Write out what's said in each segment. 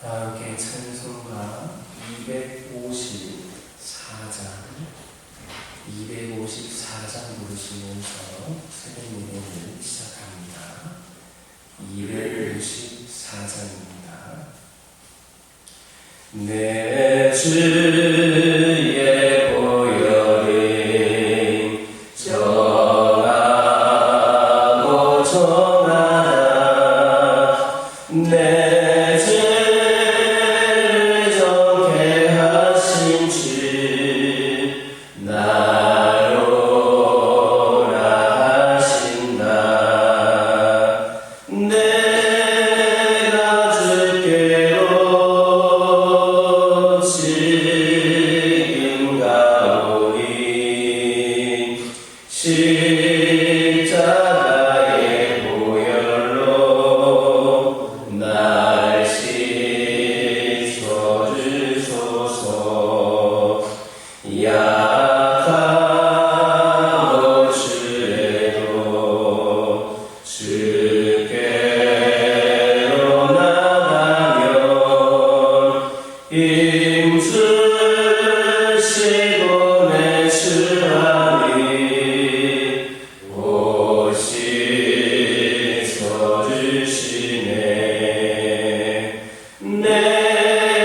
함께 찬송가 254장 부르시면서 새벽 예배를 시작합니다. 254장입니다. 내 주의 보혈이 정하고 정하다 내 죄를 정케 하신 주 나로라 하신다. 내가 주께로 지금 가오리. 십자가의 보혈로 날 씻어주소서. 약하고 주에도 주께로 나가면 힘주시고 내 주하니 옷 씻어주시네. 내가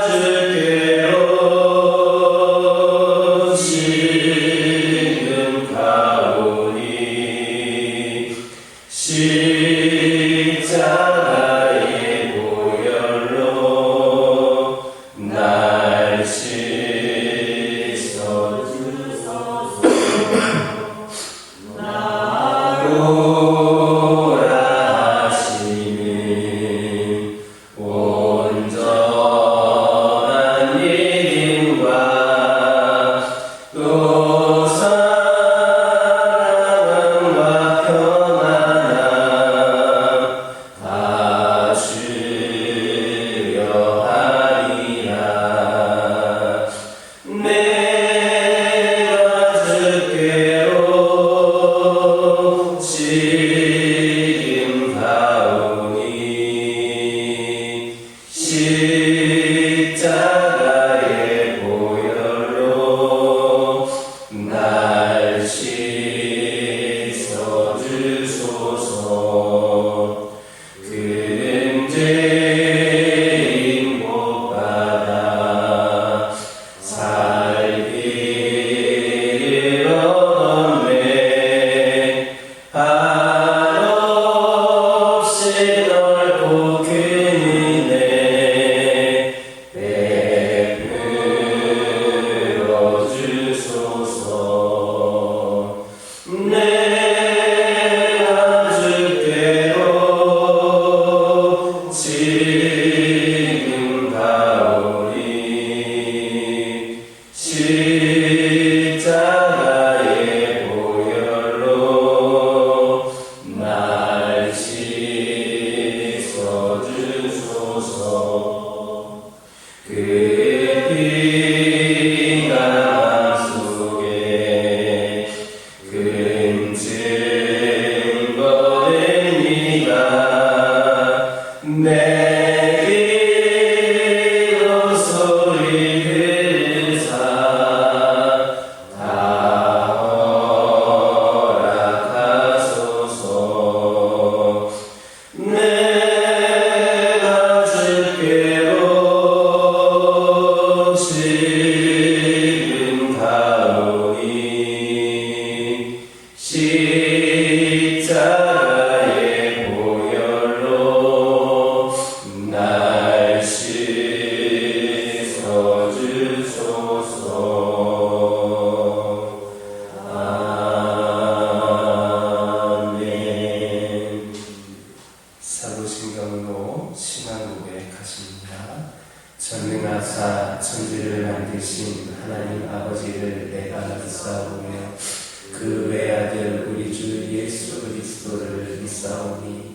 주께로 지금 가오니. 십자가의 보혈로 날 씻어주소서. 나로라 하시는 온전한 믿음과 또 사랑과 평안함 다 주려 하리라. 내가 주께로 지금 가오니. 십자가의 보혈로 날 씻어주소서. 그는 죄인 못 받아 살기를 얻었네. 한없이 넓고 큰 은혜 베풀어 주소서. 내가 주께로 지금 가오니. 십자가의 보혈로 날 씻어주소서. 그 피가 속에 큰 증거됩니다. 내 귀로 소리 들으사 다 허락하소서. 내가 주께로 지금 가오니. 십자가의 보혈로 날 씻어주소서. 아멘. 사도신경으로 신앙 고백하십니다. 전능하사 천지를 만드신 하나님 아버지를 내가 믿사오며 그 외아들 우리 주 예수 그리스도를 믿사오니.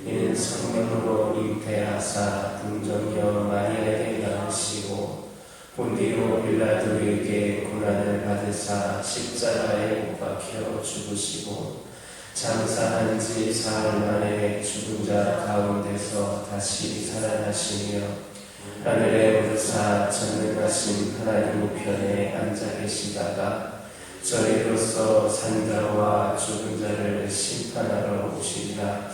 이는 성령으로 잉태하사 동정녀 마리아에게 낳으시고 본디오 빌라도에게 고난을 받으사 십자가에 못 박혀 죽으시고 장사한 지 사흘 만에 죽은 자 가운데서 다시 살아나시며 하늘에 오르사 전능하신 하나님 우편에 앉아 계시다가 저희로서 산자와 죽은 자를 심판하러 오시리라.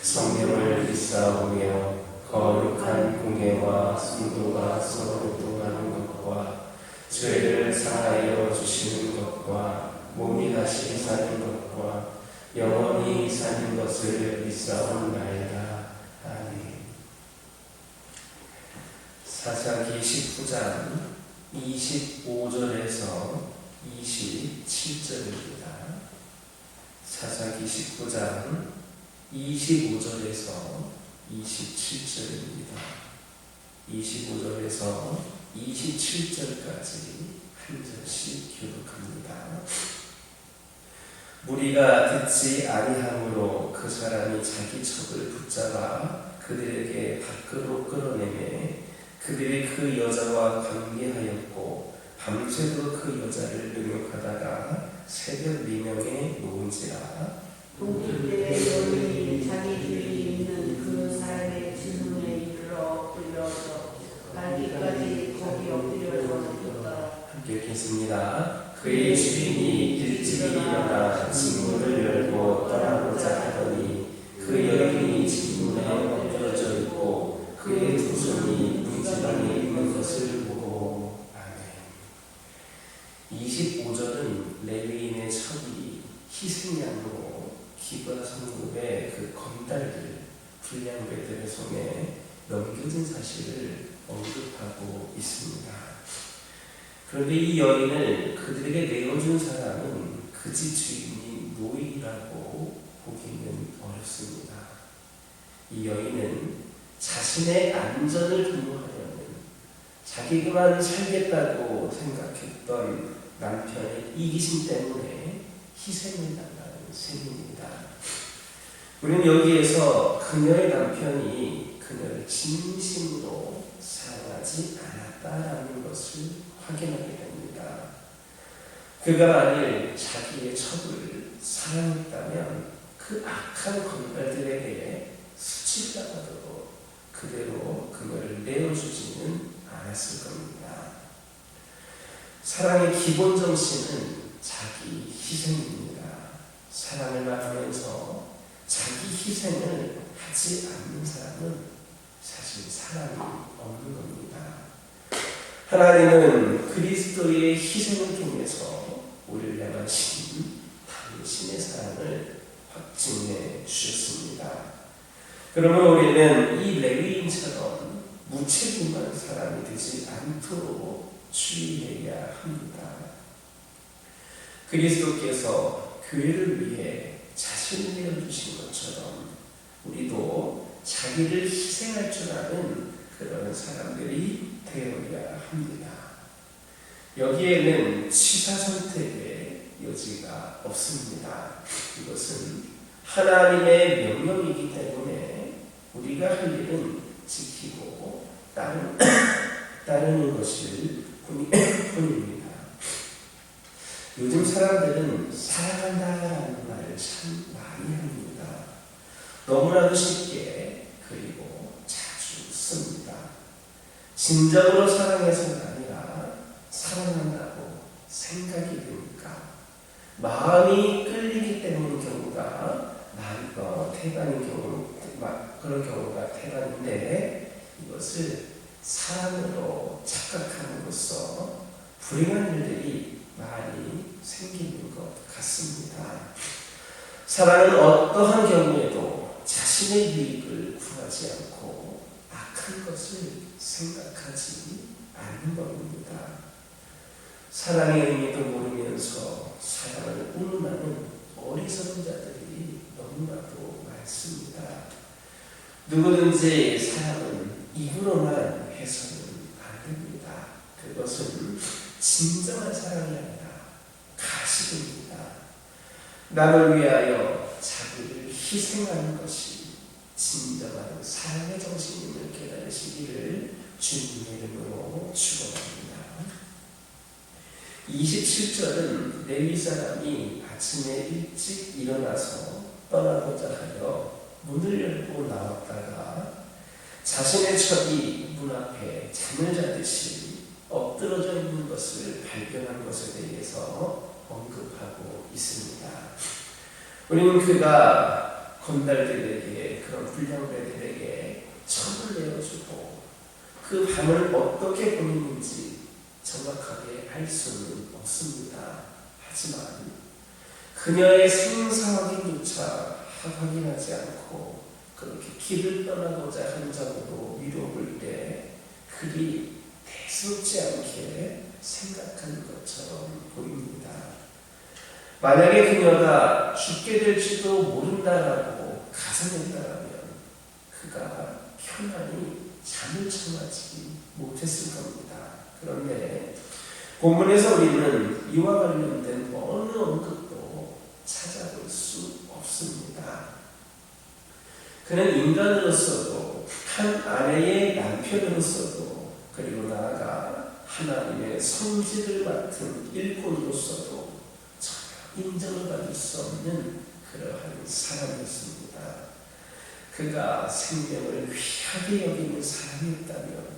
성령을 믿사오며 거룩한 공예와 순도가 서로 동하는 것과 죄를 사하여 주시는 것과 몸이 다시 사는 것과 영원히 사는 것을 믿사옵나이다. 아멘. 사사기 19장 25절에서 27절입니다. 사사기 19장 25절에서 27절입니다. 25절에서 27절까지 한 절씩 교독합니다. 무리가 듣지 아니함으로 그 사람이 자기 척을 붙잡아 그들에게 밖으로 끌어내매 그들이 그 여자와 관계하였고 밤새도록 그 여자를 능욕하다가 새벽 미명에 놓은지라. 동길들의 여인이 자기 주위 있는 그 사람의 지문에 이르러 끌려서 날개까지 거기 엎드려서 줬다. 함께 읽겠습니다. 그의 주인이 일찍 일어나 진문을 열고 떠나고자 하더니 그 여인이 진문에 엎드려져 있고 그의 두 손이 문지방에 있는 것을 보고. 아멘. 25절은 레위인의 척이 희생양으로 기브아 성읍의 그 건달들 불량배들의 손에 넘겨진 사실을 언급하고 있습니다. 그런데 이 여인을 그들에게 내어준 사람은 그 집 주인이 노인이라고 보기는 어렵습니다. 이 여인은 자신의 안전을 도모하려는 자기만 살겠다고 생각했던 남편의 이기심 때문에 희생을 당하는 셈입니다. 우리는 여기에서 그녀의 남편이 그녀를 진심으로 사랑하지 않았다라는 것을 확인하게 됩니다. 그가 만일 자기의 척을 사랑했다면 그 악한 건달들에게 수치당하도록 그대로 그녀를 내어주지는 않았을 겁니다. 사랑의 기본 정신은 자기 희생입니다. 사랑을 말하면서 자기 희생을 하지 않는 사람은 사실 사랑이 없는 겁니다. 하나님은 그리스도의 희생을 통해서 우리를 향하신 당신의 사랑을 확증해 주셨습니다. 그러므로 우리는 이 레위인처럼 무책임한 사람이 되지 않도록 주의해야 합니다. 그리스도께서 교회를 위해 자신을 내어주신 것처럼 우리도 자기를 희생할 줄 아는 그런 사람들이 되어야 합니다. 여기에는 취사 선택의 여지가 없습니다. 이것은 하나님의 명령이기 때문에 우리가 할 일은 지키고 따르는 것일 뿐입니다. 요즘 사람들은 사랑한다라는 말을 참 많이 합니다. 너무나도 쉽게 그리고 자주 씁니다. 진정으로 사랑해서가 아니라 사랑한다고 생각이 드니까 마음이 끌리기 때문인 경우가 그런 경우가 대단한데 이것을 사랑으로 착각함으로써 불행한 일들이 많이 생기는 것 같습니다. 사랑은 어떠한 경우에도 자신의 유익을 구하지 않고 악한 것을 생각하지 않는 겁니다. 사랑의 의미도 모르면서 사랑을 운운하는 어리석은 자들이 너무나도 많습니다. 누구든지 사랑은 입으로만 해서는 안 됩니다. 그것은 진정한 사랑이 아니라 가식입니다. 남을 위하여 자기를 희생하는 것이 진정한 사랑의 정신임을 깨달으시기를 주님의 이름으로 축원합니다. 27절은 레위 사람이 아침에 일찍 일어나서 떠나고자 하여 문을 열고 나왔다가 자신의 적이 문 앞에 잠을 자듯이 엎드러져 있는 것을 발견한 것에 대해서 언급하고 있습니다. 우리는 그가 건달들에게, 그런 불량배들에게 첩을 내어주고 그 밤을 어떻게 보냈는지 정확하게 알 수는 없습니다. 하지만 그녀의 생사 확인조차 확인하지 않고 그렇게 길을 떠나고자 한 점으로 미뤄볼 때 그리 대수롭지 않게 생각하는 것처럼 보입니다. 만약에 그녀가 죽게 될지도 모른다라고 가정했다면 그가 편안히 잠을 청하지 못했을 겁니다. 그런데 본문에서 우리는 이와 관련된 어느 언급도 찾아볼 수 없습니다. 그는 인간으로서도 한 아내의 남편으로서도 그리고 나아가 하나님의 성질을 맡은 일꾼으로서도 전혀 인정을 받을 수 없는 그러한 사람이었습니다. 그가 생명을 귀하게 여기는 사람이었다면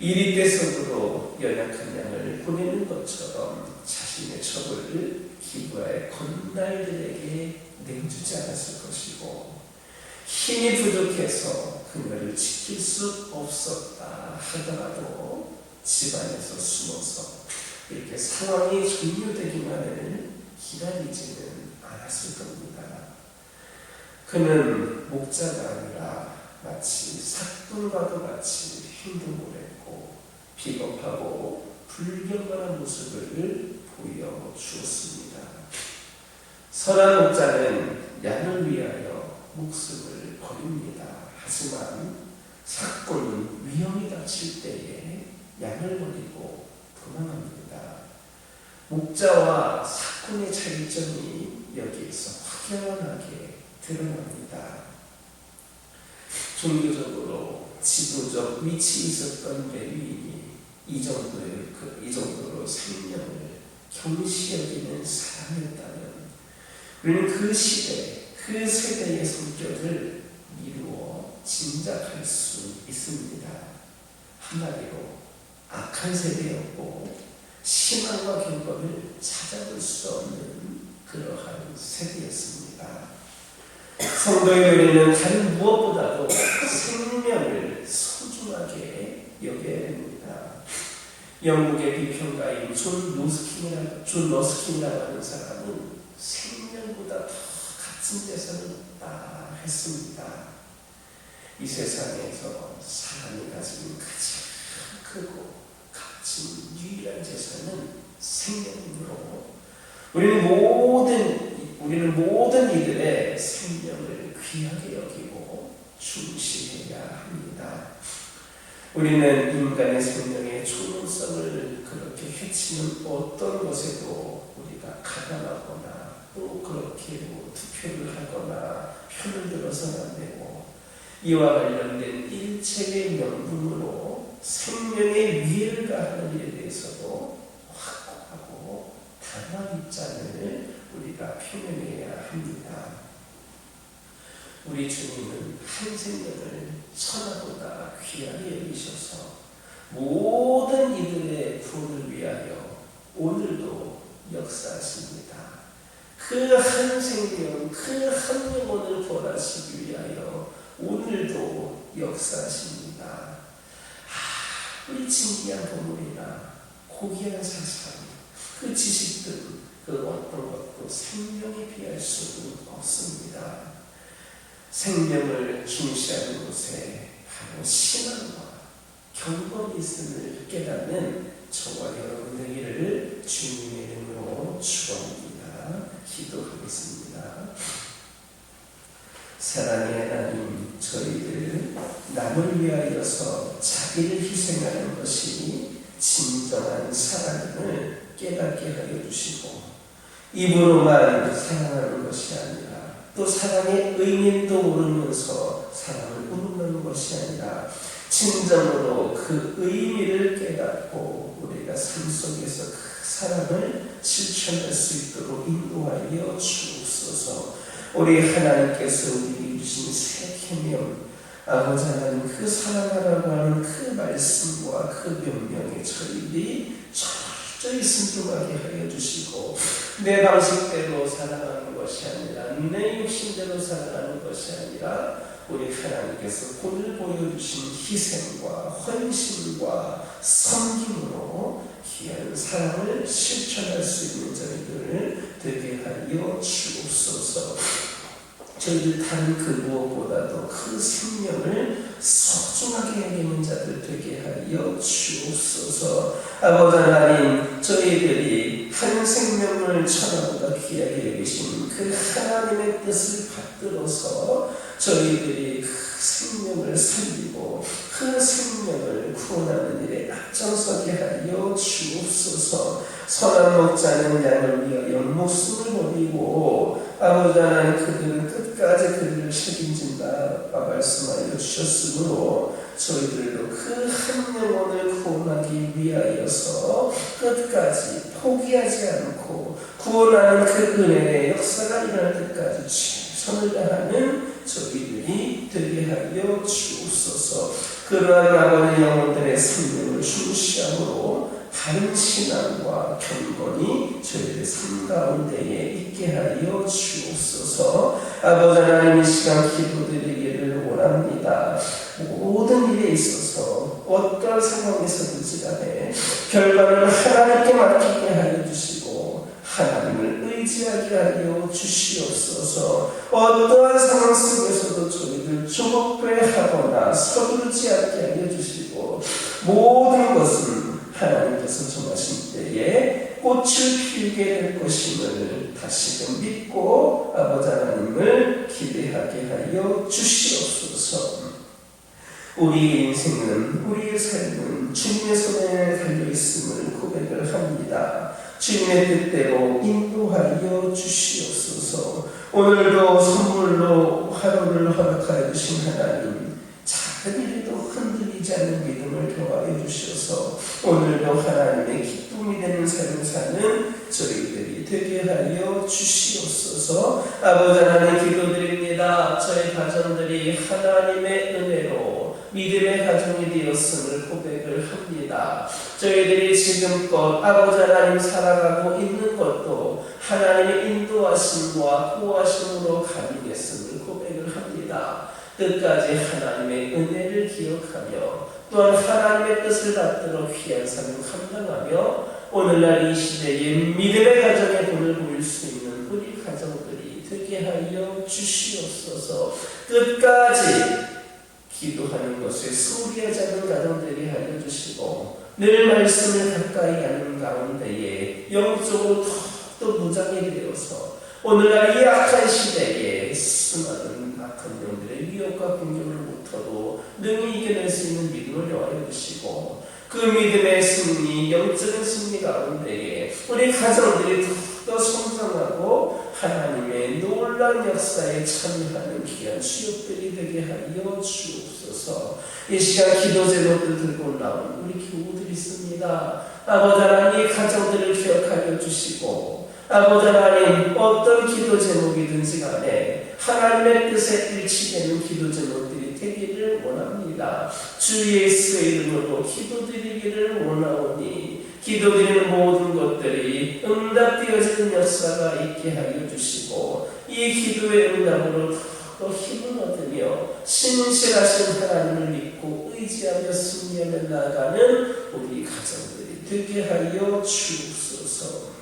이리 때속으로 연약한 양을 보내는 것처럼 자신의 첩을 기부하의 건달들에게 내주지 않았을 것이고 힘이 부족해서 그녀를 지킬 수 없었다 하더라도 집안에서 숨어서 이렇게 상황이 종료되기만을 기다리지는 않았을 겁니다. 그는 목자가 아니라 마치 삭군과도 같이 행동을 했고 비겁하고 불경건한 모습을 보여주었습니다. 선한 목자는 양을 위하여 목숨을 버립니다. 하지만 삭군은 위험이 닥칠 때에 양을 버리고 도망합니다. 목자와 삭군의 차이점이 여기에서 확연하게 드러납니다. 종교적으로 지도적 위치에 있었던 레위인이 이 정도로 생명을 경시 여기는 사람이었다면 우리는 그 시대, 그 세대의 성격을 이루어 짐작할 수 있습니다. 한마디로 악한 세대였고 신앙과 경건을 찾아볼 수 없는 그러한 세대였습니다. 성도의 우리는 다른 무엇보다도 생명을 소중하게 여겨야 됩니다. 영국의 비평가인 존 러스킨이라고 하는 사람은 생명보다 더 값진 재산은 없다 했습니다. 이 세상에서 사람이 가진 가장 크고 값진 유일한 재산은 생명이므로 우리는 모든 이들의 생명을 귀하게 여기고 중시해야 합니다. 우리는 인간의 생명의 존엄성을 그렇게 해치는 어떤 것에도 우리가 가담하거나 또 그렇게 투표를 하거나 편을 들어서는 안 되고 이와 관련된 일체의 명분으로 생명의 위해를 가하는 일에 대해서도 확고하고 단호한 입장을 우리가 표명해야 합니다. 우리 주님은 한 생명을 천하보다 귀하게 여기셔서 모든 이들의 구원을 위하여 오늘도 역사하십니다. 그 한 생명, 그 한 영혼을 구원하시기 위하여 오늘도 역사하십니다. 우리 진귀한 보물이나 고귀한 사상, 그 지식들, 그 어떤 것도 생명에 비할 수는 없습니다. 생명을 중시하는 곳에 바로 신앙과 경건이 있음을 깨닫는 저와 여러분 되기를 주님의 이름으로 축원합니다. 기도하겠습니다. 사랑의 하나님, 저희들 남을 위하여서 자기를 희생하는 것이 진정한 사랑임을 깨닫게 하여 주시고 입으로만 사랑하는 것이 아니라 또 사랑의 의미도 모르면서 사랑을 운운하는 것이 아니라 진정으로 그 의미를 깨닫고 우리가 삶 속에서 그 사랑을 실천할 수 있도록 인도하여 주옵소서. 우리 하나님께서 우리에게 주신 새 계명, 아버지 하나님 그 사랑하라고 하는 그 말씀과 그 명령에 저희들이 철저히 순종하게 하여 주시고, 내 방식대로 살아가는 것이 아니라 내 욕심대로 살아가는 것이 아니라 우리 하나님께서 오늘 보여주신 희생과 헌신과 섬김으로 귀한 사랑을 실천할 수 있는 저희들을 되게 하여 주옵소서. 저희들 다른 그 무엇보다도 그 생명을 소중하게 여기는 자들 되게 하여 주옵소서. 아버지 하나님, 저희들이 한 생명을 천하보다 귀하게 여기신 그 하나님의 뜻을 받들어서 저희들이 그 생명을 살리고 그 생명을 구원하는 일에 앞장서게 하여 주옵소서. 선한 목자는 양을 위하여 목숨을 버리고, 아버지 하나님 그들은 끝까지 그들을 책임진다 말씀하여 주셨으므로 저희들도 그 한 영혼을 구원하기 위하여서 끝까지 포기하지 않고 구원하는 그 은혜의 역사가 일어날 때까지 최선을 다하는 저희들이 되게 하여 주옵소서. 그러한 아버지 영혼들의 생명을 중시함으로 바른 신앙과 경건이 저희들의 삶 가운데에 있게 하여 주옵소서. 아버지 하나님, 이 시간 기도드리기를 원합니다. 모든 일에 있어서 어떠한 상황에서든지 간에 결과를 하나님께 맡기게 하여 주시고 하나님을 의지하게 하여 주시옵소서. 어떠한 상황 속에서도 저희들 조급해하거나 서두르지 않게 하여 주시고, 모든 것은 하나님께서 정하신 때에 꽃을 피우게 될 것임을 다시금 믿고 아버지 하나님을 기대하게 하여 주시옵소서. 우리의 인생은, 우리의 삶은 주님의 손에 달려있음을 고백을 합니다. 주님의 뜻대로 인도하여 주시옵소서. 오늘도 선물로 하루를 허락하여 주신 하나님, 작은 일에도 흔들리지 않는 믿음을 더하여 주셔서 오늘도 하나님의 기쁨이 되는 삶을 사는 저희들이 되게 하여 주시옵소서. 아버지 하나님, 기도드립니다. 저희 가정들이 하나님의 은혜로 믿음의 가정이 되었음을 고백을 합니다. 저희들이 지금껏 아버지 하나님 살아가고 있는 것도 하나님의 인도하심과 구하심으로 가능했음을 고백을 합니다. 끝까지 하나님의 은혜를 기억하며 또한 하나님의 뜻을 받들어 귀한 삶을 감당하며 오늘날 이 시대에 믿음의 가정에 돈을 보일 수 있는 우리 가정들이 되게 하여 주시옵소서. 끝까지 기도하는 것에 소리하지 않는 가정들이 하여 주시고, 늘 말씀을 가까이 하는 가운데에 영적으로 더욱더 무장이 되어서 오늘날 이 악한 시대에 수많은 악한 영들의 위협과 공격을 못하도 능히 이겨낼 수 있는 믿음을 요하여 주시고, 그 믿음의 승리, 영적인 승리 가운데에 우리 가정들이 더 성장하고 하나님의 놀라운 역사에 참여하는 귀한 수요들이 되게 하여 주옵소서. 이 시간 기도 제목들 들고 나온 우리 교우들이 있습니다. 아버지 하나님, 이 가정들을 기억하여 주시고, 아버지 하나님, 어떤 기도 제목이든지 간에 하나님의 뜻에 일치되는 기도 제목들이 되기를 원합니다. 주 예수의 이름으로 기도드리기를 원하오니 기도드리는 모든 것들이 응답되어지는 역사가 있게 하여 주시고, 이 기도의 응답으로 더 힘을 얻으며 신실하신 하나님을 믿고 의지하며 승리하며 나아가는 우리 가정들이 되게 하여 주옵소서.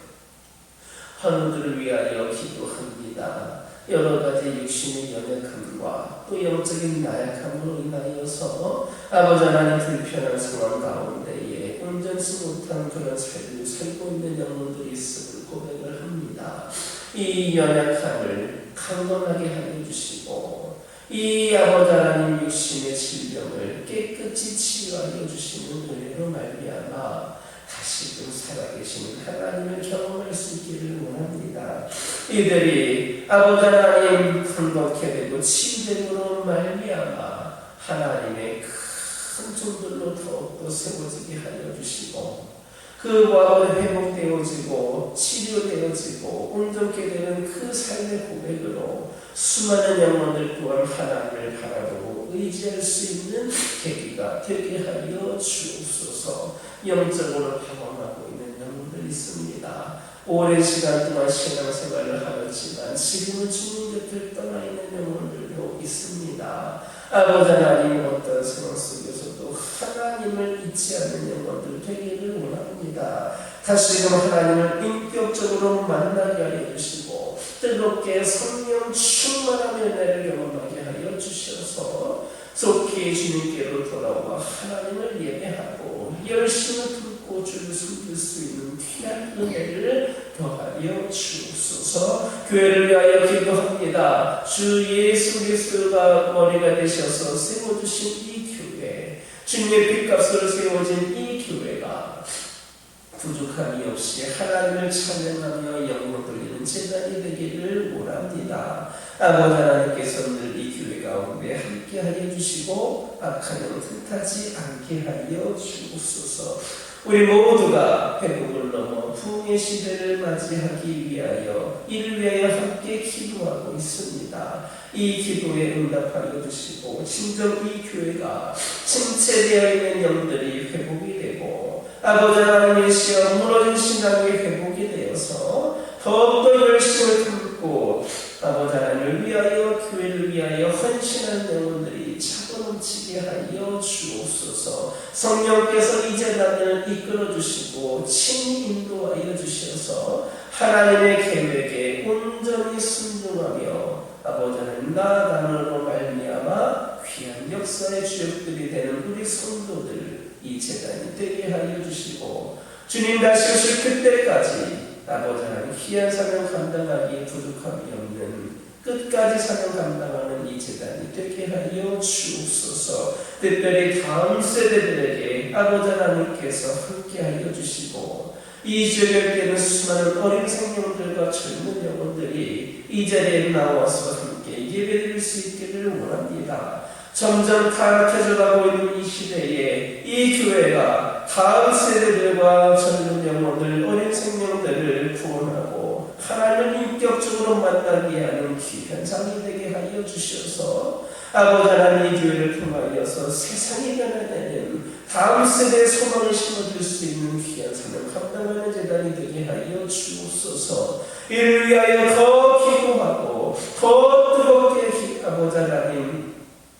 환우들을 위하여 기도합니다. 여러 가지 육신의 연약함과 또 영적인 나약함으로 인하여서 아버지 하나님 불편한 상황 가운데에 온전치 못한 그런 삶을 살고 있는 영혼들이 있음을 고백을 합니다. 이 연약함을 강건하게 하여 주시고, 이 아버지 하나님 육신의 질병을 깨끗이 치유하여 주시는 은혜로 말미암아 다시금 살아계시는 하나님을 경험할 수 있기를 원합니다. 이들이 아버지 하나님 건강케 되고 치유됨으로 말미암아 하나님의 큰 종들로 더욱더 세워지게 하여 주시고, 그 마음이 회복되어지고 치료되어지고 온전케 되는 그 삶의 고백으로 수많은 영혼들 또한 하나님을 바라보고 의지할 수 있는 계기가 되게 하여 주옵소서. 영적으로 방황하고 있는 영혼들 있습니다. 오랜 시간 동안 신앙생활을 하였지만 지금은 주님 곁을 떠나 있는 영혼들도 있습니다. 아버지 하나님, 어떤 상황 속에서도 하나님을 잊지 않는 영혼들 되기를 원합니다. 다시금 하나님을 인격적으로 만나게 하여 주시고 뜨겁게 성령 충만한 은혜를 경험하게 하여 주셔서 속히 주님께로 돌아와 하나님을 예배하고 열심을 품고 주를 섬길 수 있는 귀한 은혜를 더하여 주옵소서. 교회를 위하여 기도합니다. 주 예수 그리스도가 머리가 되셔서 세워주신 이 교회, 주님의 핏값으로 세워진 이 교회가 부족함이 없이 하나님을 찬양하며 영광 돌리는 제단이 되기를 원합니다. 아버지 하나님께서 늘 이 교회 가운데 함께하여 주시고 악한 영 틈타지 않게 하여 주옵소서. 우리 모두가 회복을 넘어 부흥의 시대를 맞이하기 위하여 이를 위하여 함께 기도하고 있습니다. 이 기도에 응답하여 주시고 진정 이 교회가 침체되어 있는 영들이 회복이 되고 아버지 하나님의 시여 무너진 신앙이 회복이 되어서 더욱더 열심을 품고 아버지 하나님을 위하여 교회를 위하여 헌신한 영혼들이 차고 넘치게 하여 주옵소서. 성령께서 이 재단을 이끌어 주시고 친히 인도하여 주셔서 하나님의 계획에 온전히 순종하며 아버지 하나님 나아감으로 말미암아 귀한 역사의 주역들이 되는 우리 성도들 이 재단이 되게 하여 주시고 주님 다시 오실 그때까지 아버지 하나님 귀한 사명 감당하기에 부족함이 없는 끝까지 사명 감당하는 이 재단이 되게 하여 주옵소서. 특별히 다음 세대들에게 아버지 하나님께서 함께 하여 주시고 이 지역에 있는 수많은 어린 생명들과 젊은 영혼들이 이 자리에 나와서 함께 예배드릴 수 있기를 원합니다. 점점 타락해져 가고 있는 이 시대에 이 교회가 다음 세대들과 젊은 영혼들, 어린 생명들을 구원하고 하나님을 인격적으로 만나게 하는 귀한 장이 되게 하여 주셔서 아버지 하나님 이 교회를 통하여서 세상이 변화되는 다음 세대의 소망을 심어줄 수 있는 귀한 사명 감당하는 재단이 되게 하여 주옵소서. 이를 위하여 더 기도하고 더 뜨겁게 아버지 하나님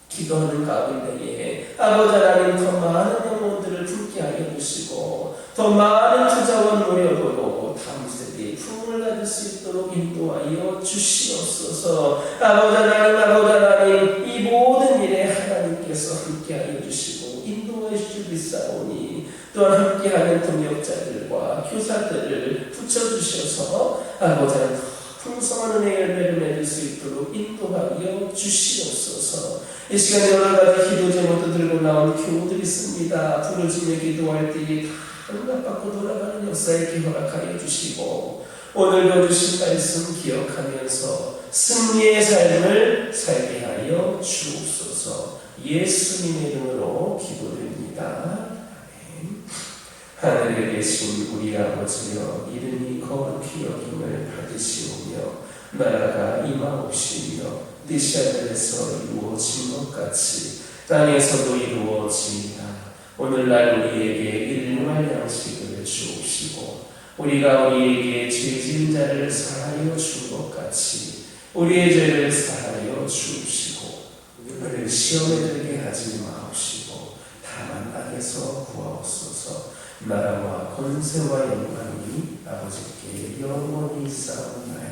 기도하는 가운데에 아버지 하나님 더 많은 영혼들을 품게 하여 주시고 더 많은 투자와 노력으로 다음 세대의 부흥을 받을 수 있도록 인도하여 주시옵소서. 아버지 하나님 이 모든 일에 하나님께서 함께 하여 주시고 인도하여 주시옵사오니 또한 함께하는 동역자들과 교사들을 붙여주셔서 아버지 하나님 풍성한 은혜의 열매를 맺을 수 있도록 인도하여 주시옵소서. 이 시간에 여러 가지 기도 제목도 들고 나온 교우들이 있습니다. 부르짖며 기도할 때에 다 응답받고 돌아가는 역사에 기허락하여 주시고 오늘도 주신 말씀 기억하면서 승리의 삶을 살게 하여 주옵소서. 예수님의 이름으로 기도드립니다. 하늘에 계신 우리 아버지여 이름이 거룩히 여김을 받으시오며 나라가 임하옵시며 뜻이 하늘에서 이루어진 것 같이 땅에서도 이루어지이다. 오늘날 우리에게 일용할 양식을 주옵시고 우리가 우리에게 죄 지은 자를 사하여 준 것 같이 우리의 죄를 사하여 주옵시고 우리를 시험에 들게 하지 마옵시고 다만 악에서 구하옵소서. 나라와 권세와 영광이 아버지께 영원히 있사옵나이다.